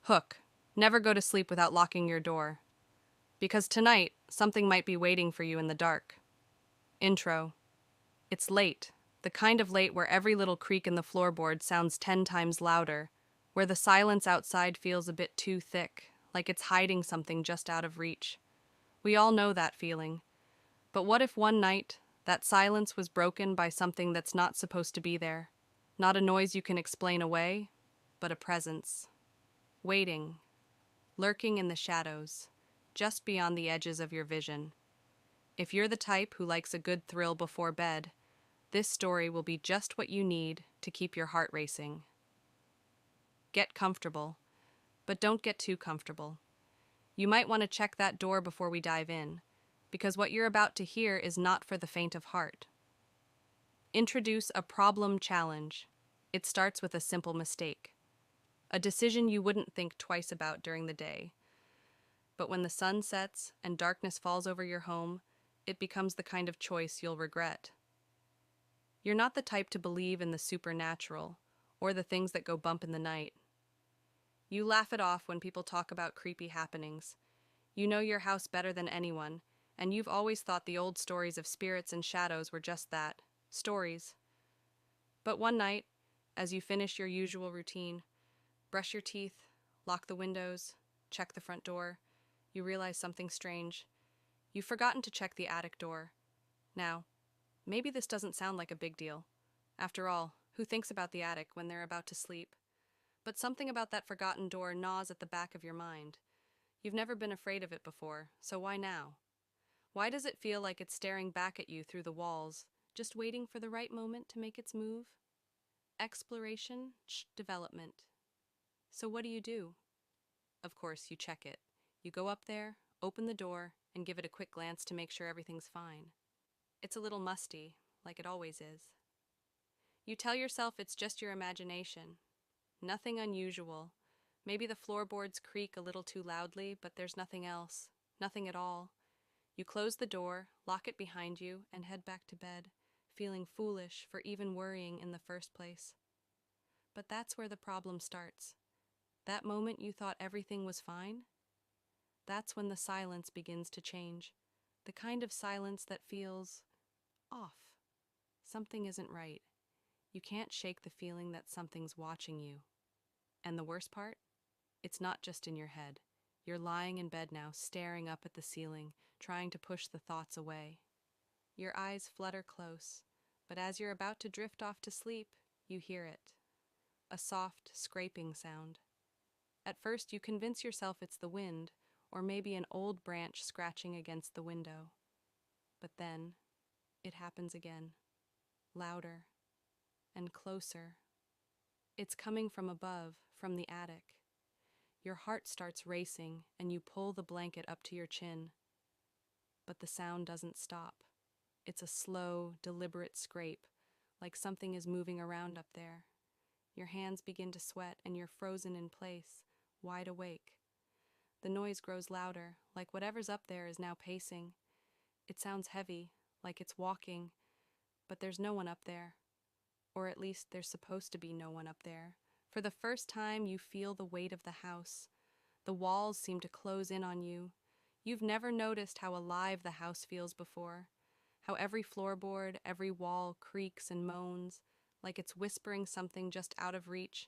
Hook. Never go to sleep without locking your door. Because tonight, something might be waiting for you in the dark. Intro. It's late. The kind of late where every little creak in the floorboard sounds 10 times louder, where the silence outside feels a bit too thick, like it's hiding something just out of reach. We all know that feeling. But what if one night, that silence was broken by something that's not supposed to be there? Not a noise you can explain away, but a presence. Waiting, lurking in the shadows, just beyond the edges of your vision. If you're the type who likes a good thrill before bed, this story will be just what you need to keep your heart racing. Get comfortable, but don't get too comfortable. You might want to check that door before we dive in, because what you're about to hear is not for the faint of heart. Introduce a problem challenge. It starts with a simple mistake, a decision you wouldn't think twice about during the day. But when the sun sets and darkness falls over your home, it becomes the kind of choice you'll regret. You're not the type to believe in the supernatural or the things that go bump in the night. You laugh it off when people talk about creepy happenings. You know your house better than anyone, and you've always thought the old stories of spirits and shadows were just that, stories. But one night, as you finish your usual routine, brush your teeth, lock the windows, check the front door, you realize something strange. You've forgotten to check the attic door. Now, maybe this doesn't sound like a big deal. After all, who thinks about the attic when they're about to sleep? But something about that forgotten door gnaws at the back of your mind. You've never been afraid of it before, so why now? Why does it feel like it's staring back at you through the walls, just waiting for the right moment to make its move? Exploration, development. So what do? Of course, you check it. You go up there, open the door, and give it a quick glance to make sure everything's fine. It's a little musty, like it always is. You tell yourself it's just your imagination. Nothing unusual. Maybe the floorboards creak a little too loudly, but there's nothing else. Nothing at all. You close the door, lock it behind you, and head back to bed, feeling foolish for even worrying in the first place. But that's where the problem starts. That moment you thought everything was fine, that's when the silence begins to change. The kind of silence that feels off. Something isn't right. You can't shake the feeling that something's watching you. And the worst part? It's not just in your head. You're lying in bed now, staring up at the ceiling, trying to push the thoughts away. Your eyes flutter close, but as you're about to drift off to sleep, you hear it. A soft, scraping sound. At first, you convince yourself it's the wind, or maybe an old branch scratching against the window. But then, it happens again. Louder and closer. It's coming from above, from the attic. Your heart starts racing, and you pull the blanket up to your chin. But the sound doesn't stop. It's a slow, deliberate scrape, like something is moving around up there. Your hands begin to sweat, and you're frozen in place, wide awake. The noise grows louder, like whatever's up there is now pacing. It sounds heavy, like it's walking, but there's no one up there. Or at least there's supposed to be no one up there. For the first time, you feel the weight of the house. The walls seem to close in on you. You've never noticed how alive the house feels before, how every floorboard, every wall creaks and moans, like it's whispering something just out of reach.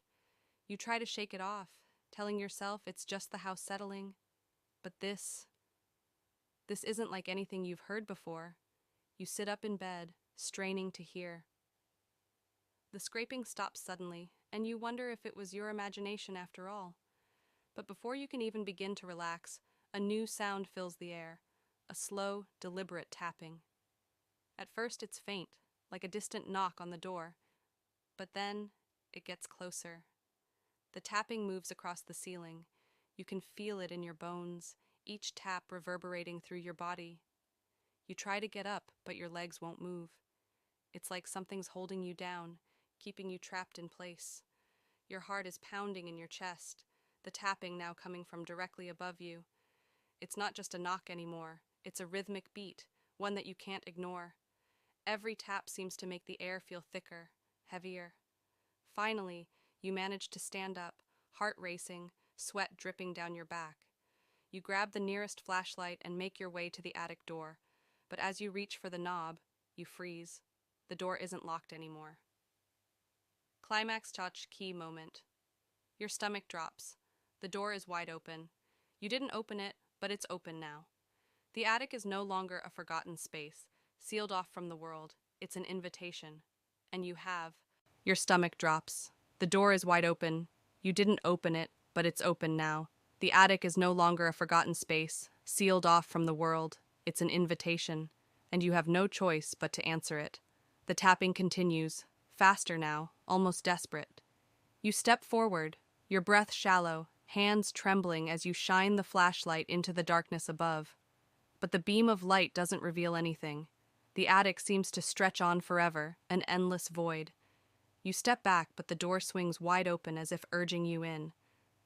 You try to shake it off, telling yourself it's just the house settling. But this isn't like anything you've heard before. You sit up in bed, straining to hear. The scraping stops suddenly, and you wonder if it was your imagination after all. But before you can even begin to relax, a new sound fills the air, a slow, deliberate tapping. At first it's faint, like a distant knock on the door, but then it gets closer. The tapping moves across the ceiling. You can feel it in your bones, each tap reverberating through your body. You try to get up, but your legs won't move. It's like something's holding you down, keeping you trapped in place. Your heart is pounding in your chest, the tapping now coming from directly above you. It's not just a knock anymore, it's a rhythmic beat, one that you can't ignore. Every tap seems to make the air feel thicker, heavier. Finally, you manage to stand up, heart racing, sweat dripping down your back. You grab the nearest flashlight and make your way to the attic door, but as you reach for the knob, you freeze. The door isn't locked anymore. Climax touch key moment. Your stomach drops. The door is wide open. You didn't open it, but it's open now. The attic is no longer a forgotten space, sealed off from the world. It's an invitation. And you have. Your stomach drops. The door is wide open. You didn't open it, but it's open now. The attic is no longer a forgotten space, sealed off from the world. It's an invitation. And you have no choice but to answer it. The tapping continues, faster now, almost desperate. You step forward, your breath shallow, hands trembling as you shine the flashlight into the darkness above. But the beam of light doesn't reveal anything. The attic seems to stretch on forever, an endless void. You step back, but the door swings wide open as if urging you in.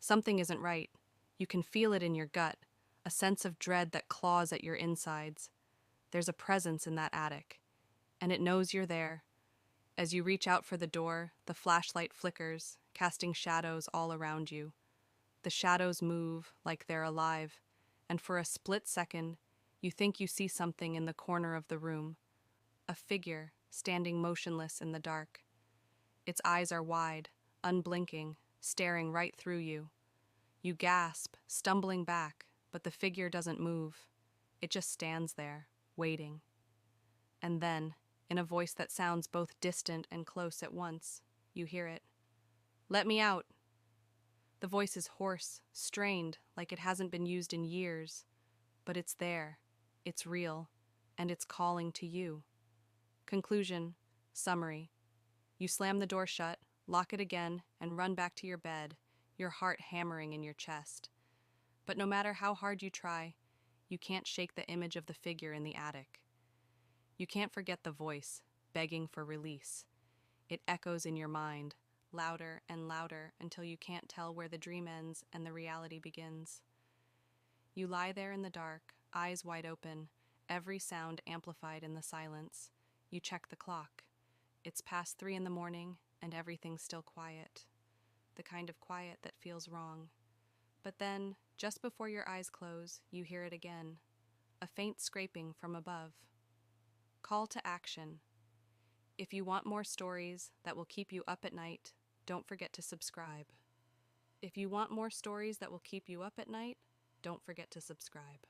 Something isn't right. You can feel it in your gut, a sense of dread that claws at your insides. There's a presence in that attic, and it knows you're there. As you reach out for the door, the flashlight flickers, casting shadows all around you. The shadows move like they're alive, and for a split second, you think you see something in the corner of the room. A figure standing motionless in the dark. Its eyes are wide, unblinking, staring right through you. You gasp, stumbling back, but the figure doesn't move. It just stands there, waiting. And then, in a voice that sounds both distant and close at once, you hear it. "Let me out." The voice is hoarse, strained, like it hasn't been used in years. But it's there, it's real, and it's calling to you. Conclusion, summary. You slam the door shut, lock it again, and run back to your bed, your heart hammering in your chest. But no matter how hard you try, you can't shake the image of the figure in the attic. You can't forget the voice, begging for release. It echoes in your mind, louder and louder until you can't tell where the dream ends and the reality begins. You lie there in the dark, eyes wide open, every sound amplified in the silence. You check the clock. It's past 3 a.m, and everything's still quiet. The kind of quiet that feels wrong. But then, just before your eyes close, you hear it again. A faint scraping from above. Call to action. If you want more stories that will keep you up at night, don't forget to subscribe. If you want more stories that will keep you up at night, don't forget to subscribe.